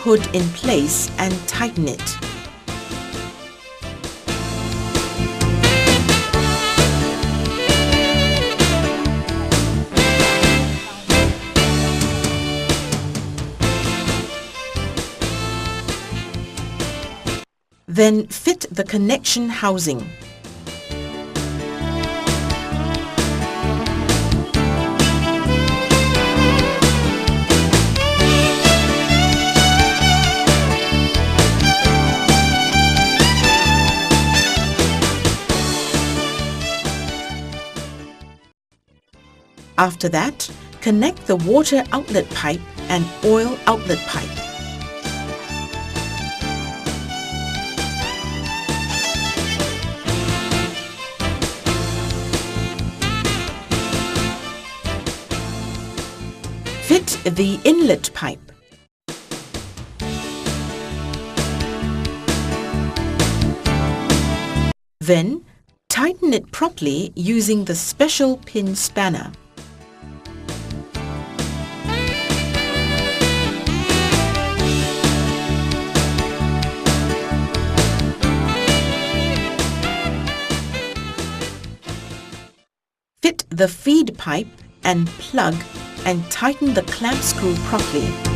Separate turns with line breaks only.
hood in place and tighten it. Then fit the connection housing. After that, connect the water outlet pipe and oil outlet pipe. Fit the inlet pipe. Then, tighten it properly using the special pin spanner. Fit the feed pipe and plug and tighten the clamp screw properly.